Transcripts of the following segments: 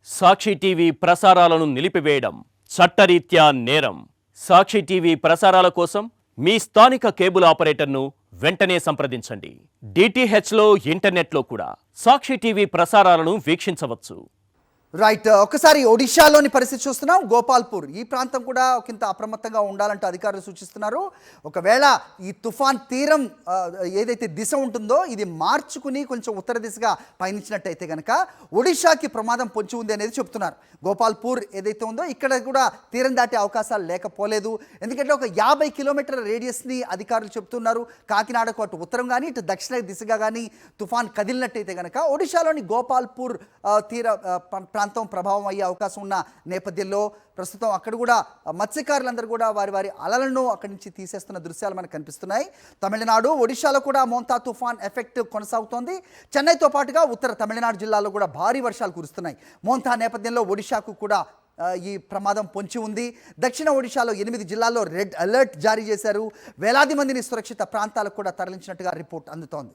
సాక్షి TV ప్రసారాలను నిలిపివేయడం చట్టరీత్యా నేరం. సాక్షి టీవీ ప్రసారాల కోసం మీ స్థానిక కేబుల్ ఆపరేటర్ను వెంటనే సంప్రదించండి. డిటిహెచ్లో ఇంటర్నెట్లో కూడా సాక్షి టీవీ ప్రసారాలను వీక్షించవచ్చు. రైట్, ఒకసారి ఒడిశాలోని పరిస్థితి చూస్తున్నాం. గోపాల్పూర్ ఈ ప్రాంతం కూడా ఒకంత అప్రమత్తంగా ఉండాలంటూ అధికారులు సూచిస్తున్నారు. ఒకవేళ ఈ తుఫాన్ తీరం ఏదైతే దిశ ఉంటుందో ఇది మార్చుకుని కొంచెం ఉత్తర దిశగా పయనించినట్టయితే కనుక ఒడిశాకి ప్రమాదం పొంచి ఉంది అనేది చెప్తున్నారు. గోపాల్పూర్ ఏదైతే ఉందో ఇక్కడ కూడా తీరం దాటే అవకాశాలు లేకపోలేదు. ఎందుకంటే ఒక 50 కిలోమీటర్ల రేడియస్ని అధికారులు చెప్తున్నారు. కాకినాడకు అటు ఉత్తరం కానీ ఇటు దక్షిణ దిశగా కానీ తుఫాన్ కదిలినట్టయితే కనుక ఒడిశాలోని గోపాల్పూర్ తీర ప్రాంతం ప్రభావం అయ్యే అవకాశం ఉన్న నేపథ్యంలో ప్రస్తుతం అక్కడ కూడా మత్స్యకారులందరూ కూడా వారి అలలను అక్కడి నుంచి తీసేస్తున్న దృశ్యాలు మనకు కనిపిస్తున్నాయి. తమిళనాడు, ఒడిశాలో కూడా మోంతా తుఫాన్ ఎఫెక్ట్ కొనసాగుతోంది. చెన్నైతో పాటుగా ఉత్తర తమిళనాడు జిల్లాలో కూడా భారీ వర్షాలు కురుస్తున్నాయి. మోంతా నేపథ్యంలో ఒడిశాకు కూడా ఈ ప్రమాదం పొంచి ఉంది. దక్షిణ ఒడిశాలో 8 జిల్లాల్లో రెడ్ అలర్ట్ జారీ చేశారు. వేలాది మందిని సురక్షిత ప్రాంతాలకు కూడా తరలించినట్టుగా రిపోర్ట్ అందుతోంది.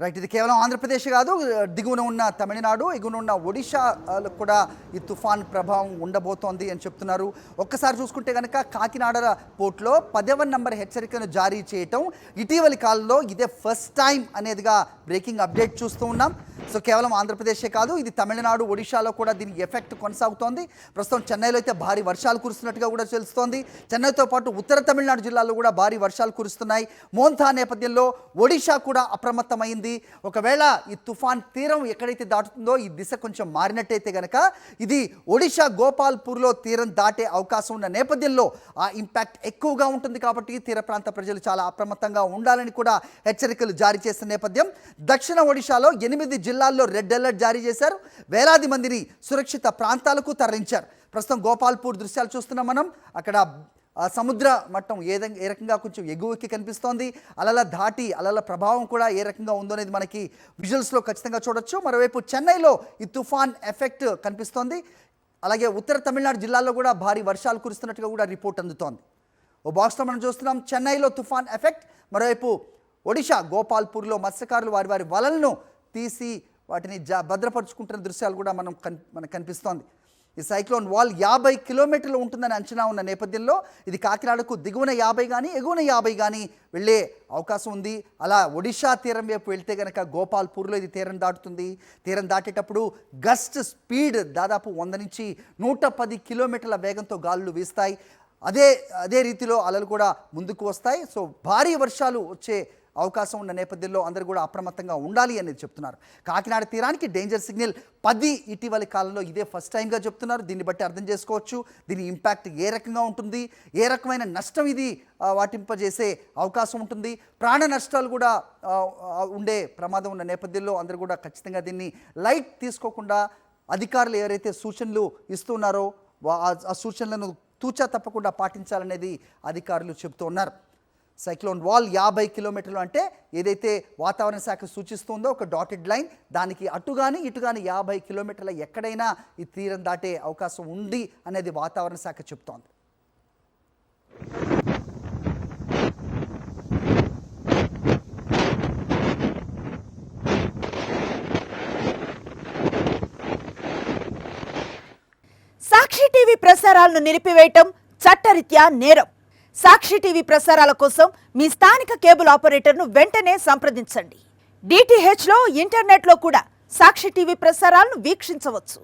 రైట్, ఇది కేవలం ఆంధ్రప్రదేశ్ కాదు, దిగువన ఉన్న తమిళనాడు, ఎగువన ఉన్న ఒడిశాలో కూడా ఈ తుఫాన్ ప్రభావం ఉండబోతోంది అని చెప్తున్నారు. ఒక్కసారి చూసుకుంటే కనుక కాకినాడ పోర్ట్లో 10వ నంబర్ హెచ్చరికను జారీ చేయటం ఇటీవలి కాలంలో ఇదే ఫస్ట్ టైం అనేదిగా బ్రేకింగ్ అప్డేట్ చూస్తూ ఉన్నాం. సో కేవలం ఆంధ్రప్రదేశే కాదు, ఇది తమిళనాడు, ఒడిశాలో కూడా దీని ఎఫెక్ట్ కొనసాగుతోంది. ప్రస్తుతం చెన్నైలో అయితే భారీ వర్షాలు కురుస్తున్నట్టుగా కూడా తెలుస్తోంది. చెన్నైతో పాటు ఉత్తర తమిళనాడు జిల్లాలో కూడా భారీ వర్షాలు కురుస్తున్నాయి. మోంతా నేపథ్యంలో ఒడిశా కూడా అప్రమత్తమైంది. ఒకవేళ ఈ తుఫాన్ తీరం ఎక్కడైతే దాటుతుందో ఈ దిశ కొంచెం మారినట్టయితే కనుక ఇది ఒడిశా గోపాల్పూర్లో తీరం దాటే అవకాశం ఉన్న నేపథ్యంలో ఆ ఇంపాక్ట్ ఎక్కువగా ఉంటుంది. కాబట్టి తీర ప్రాంత ప్రజలు చాలా అప్రమత్తంగా ఉండాలని కూడా హెచ్చరికలు జారీ చేసిన నేపథ్యం. దక్షిణ ఒడిశాలో 8 జిల్లాల్లో రెడ్ అలర్ట్ జారీ చేశారు. వేలాది మందిని సురక్షిత ప్రాంతాలకు తరలించారు. ప్రస్తుతం గోపాల్పూర్ దృశ్యాలు చూస్తున్నాం మనం. అక్కడ సముద్ర మట్టం ఏ రకంగా కొంచెం ఎగువకి కనిపిస్తోంది. అలల ప్రభావం కూడా ఏ రకంగా ఉందో అనేది మనకి విజువల్స్లో ఖచ్చితంగా చూడొచ్చు. మరోవైపు చెన్నైలో ఈ తుఫాన్ ఎఫెక్ట్ కనిపిస్తోంది. అలాగే ఉత్తర తమిళనాడు జిల్లాల్లో కూడా భారీ వర్షాలు కురుస్తున్నట్టుగా కూడా రిపోర్ట్ అందుతోంది. ఓ బాక్స్లో మనం చూస్తున్నాం చెన్నైలో తుఫాన్ ఎఫెక్ట్. మరోవైపు ఒడిశా గోపాల్పూర్లో మత్స్యకారులు వారి వలలను తీసి వాటిని భద్రపరుచుకుంటున్న దృశ్యాలు కూడా మనకు కనిపిస్తోంది. ఈ సైక్లోన్ వాల్ 50 కిలోమీటర్లు ఉంటుందని అంచనా ఉన్న నేపథ్యంలో ఇది కాకినాడకు దిగువన 50 కానీ ఎగువన 50 కానీ వెళ్ళే అవకాశం ఉంది. అలా ఒడిశా తీరం వైపు వెళ్తే కనుక గోపాల్పూర్లో ఇది తీరం దాటుతుంది. తీరం దాటేటప్పుడు గస్ట్ స్పీడ్ దాదాపు 100 నుంచి 110 కిలోమీటర్ల వేగంతో గాలులు వీస్తాయి. అదే రీతిలో అలలు కూడా ముందుకు వస్తాయి. సో భారీ వర్షాలు వచ్చే అవకాశం ఉన్న నేపథ్యంలో అందరూ కూడా అప్రమత్తంగా ఉండాలి అనేది చెప్తున్నారు. కాకినాడ తీరానికి డేంజర్ సిగ్నల్ 10 ఇటీవలి కాలంలో ఇదే ఫస్ట్ టైంగా చెప్తున్నారు. దీన్ని బట్టి అర్థం చేసుకోవచ్చు దీని ఇంపాక్ట్ ఏ రకంగా ఉంటుంది, ఏ రకమైన నష్టం ఇది వాటింపజేసే అవకాశం ఉంటుంది. ప్రాణ నష్టాలు కూడా ఉండే ప్రమాదం ఉన్న నేపథ్యంలో అందరూ కూడా ఖచ్చితంగా దీన్ని లైట్ తీసుకోకుండా అధికారులు ఎవరైతే సూచనలు ఇస్తున్నారో ఆ సూచనలను తూచా తప్పకుండా పాటించాలనేది అధికారులు చెబుతూ ఉన్నారు. సైక్లోన్ వాల్ 50 కిలోమీటర్లు అంటే ఏదైతే వాతావరణ శాఖ సూచిస్తుందో ఒక డాటెడ్ లైన్, దానికి అటు కానీ ఇటు కానీ 50 కిలోమీటర్ల ఎక్కడైనా ఈ తీరం దాటే అవకాశం ఉంది అనేది వాతావరణ శాఖ చెప్తోంది. సాక్షి టీవీ ప్రసారాలను నిలిపివేయటం చట్టరీత్యా నేరం. సాక్షి టీవీ ప్రసారాల కోసం మీ స్థానిక కేబుల్ ఆపరేటర్ను వెంటనే సంప్రదించండి. డిటిహెచ్లో ఇంటర్నెట్లో కూడా సాక్షి టీవీ ప్రసారాలను వీక్షించవచ్చు.